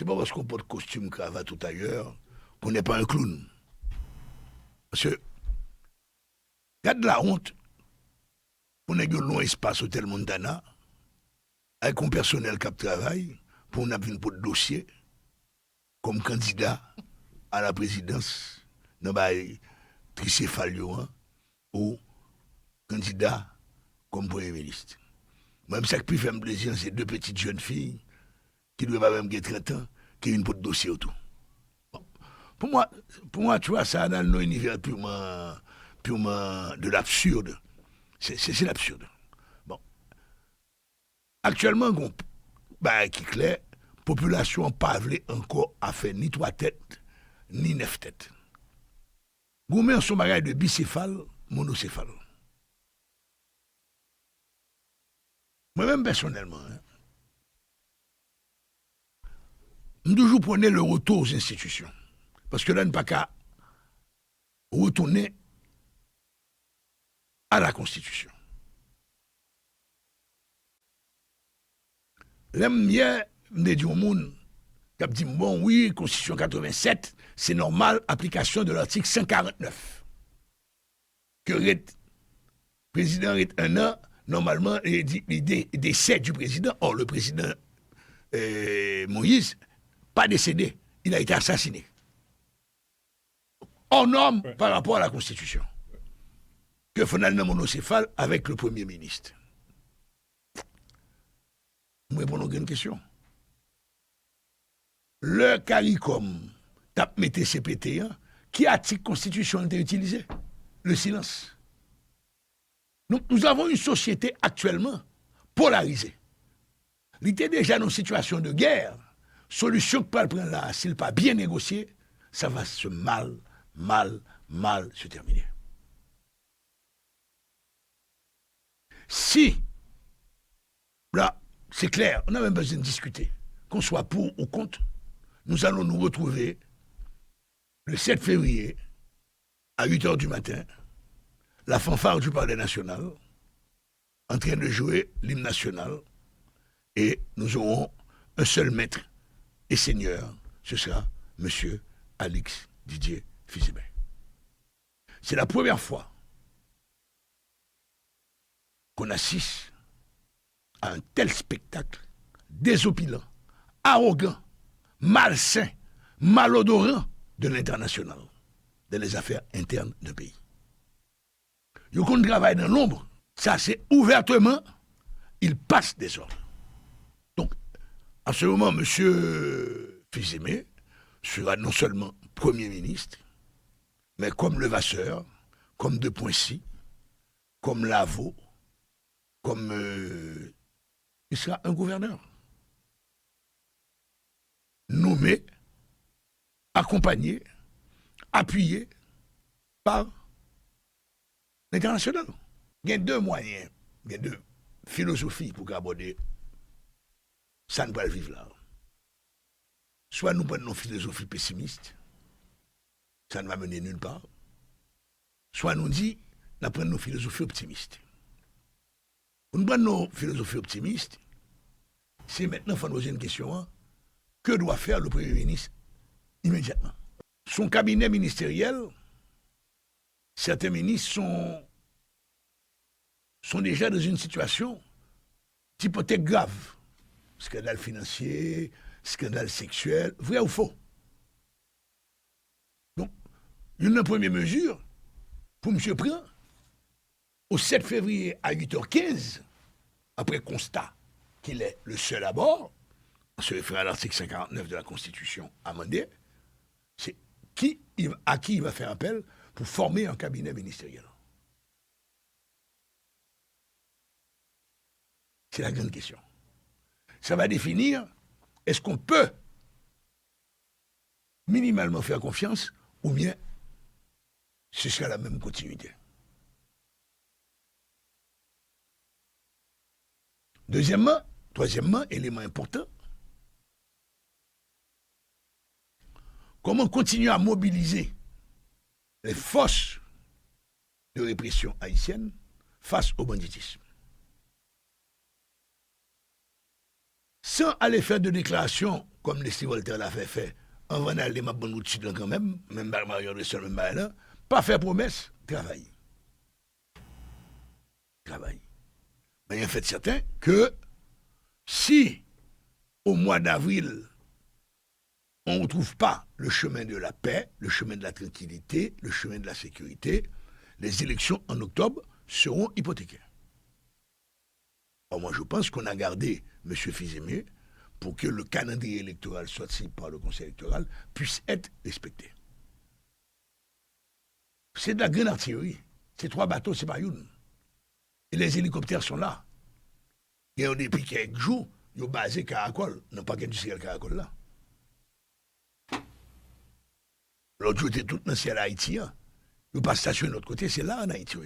c'est pas parce qu'on porte costume, cravate ou tailleur qu'on n'est pas un clown. Parce que, regarde la honte, on a un long espace Hôtel Montana, avec un personnel qui travaille, pour on a une pour dossier, comme candidat à la présidence, dans le tricéphalio, hein, ou candidat comme Premier ministre. Même ça qui fait plaisir, c'est deux petites jeunes filles qui doivent pas même avoir 30 ans, qui ont une pour dossier autour. Bon. Pour moi, tu vois, ça dans un univers purement de l'absurde. C'est l'absurde. Bon. Actuellement, bah, qui est clair, population n'a pas encore à faire ni 3 têtes, ni 9 têtes. Goumé en son bagage de bicéphale, monocéphale. Moi-même, personnellement, hein, je toujours prenais le retour aux institutions. Parce que là, on n'a pas qu'à retourner à la Constitution. L'aime bien, me dit au monde, qui a dit, bon, oui, Constitution 87, c'est normal, application de l'article 149. Que le président est un an, normalement, il décède du président. Or, le président Moïse, pas décédé, il a été assassiné. Hors norme par rapport à la Constitution. Que finalement monocéphale avec le Premier ministre. Vous me répondez à une question. Le CARICOM, tape mettez CPT, qui article Constitution a été utilisé? Le silence. Donc nous avons une société actuellement polarisée. Il était déjà dans une situation de guerre. Solution que pas le prendre là, s'il pas bien négocié, ça va se mal se terminer. Si, là, c'est clair, on n'a même pas besoin de discuter, qu'on soit pour ou contre, nous allons nous retrouver le 7 février à 8h du matin, la fanfare du Palais national, en train de jouer l'hymne national, et nous aurons un seul maître et seigneur, ce sera M. Alix Didier Fils-Aimé. C'est la première fois qu'on assiste à un tel spectacle désopilant, arrogant, malsain, malodorant de l'international, dans les affaires internes d'un pays. Ils qu'on travaille dans l'ombre, ça c'est ouvertement, il passe des ordres. Donc, à ce moment, M. Fils-Aimé sera non seulement Premier ministre, mais comme Levasseur, comme De Poincy, comme Lavaux, comme il sera un gouverneur. Nommé, accompagné, appuyé par l'international. Il y a deux moyens, il y a deux philosophies pour aborder ça ne peut pas vivre là. Soit nous prenons une philosophie pessimiste, ça ne va mener nulle part. Soit nous dit, nous prenons une philosophie optimiste. Pour nous prendre nos philosophies optimistes, c'est maintenant qu'il faut nous poser une question, hein, que doit faire le Premier ministre immédiatement? Son cabinet ministériel, certains ministres sont déjà dans une situation d'hypothèque grave. Scandale financier, scandale sexuel, vrai ou faux? Donc, une première mesure, pour M. Pran, au 7 février à 8h15, après constat qu'il est le seul à bord, en se référant à l'article 149 de la Constitution amendée, c'est à qui il va faire appel pour former un cabinet ministériel. C'est la grande question. Ça va définir, est-ce qu'on peut minimalement faire confiance ou bien ce sera la même continuité. Troisièmement, élément important, comment continuer à mobiliser les forces de répression haïtiennes face au banditisme. Sans aller faire de déclarations comme les Voltaire l'a fait, on va aller ma bonne route quand même Mario de seul même là, pas faire promesse, travailler. Mais il y a un fait certain que si au mois d'avril, on ne retrouve pas le chemin de la paix, le chemin de la tranquillité, le chemin de la sécurité, les élections en octobre seront hypothéquées. Alors moi, je pense qu'on a gardé M. Fizemé pour que le calendrier électoral sorti par le Conseil électoral puisse être respecté. C'est de la grande artillerie. Ces 3 bateaux, c'est pas une. Et les hélicoptères sont là. Et on depuis quelques jours, ils ont basé Caracol. Non pas qu'industriel Caracol là. L'autre jour, était tout dans le ciel haïtien. Ils n'ont pas stationné de l'autre côté, c'est là en Haïti.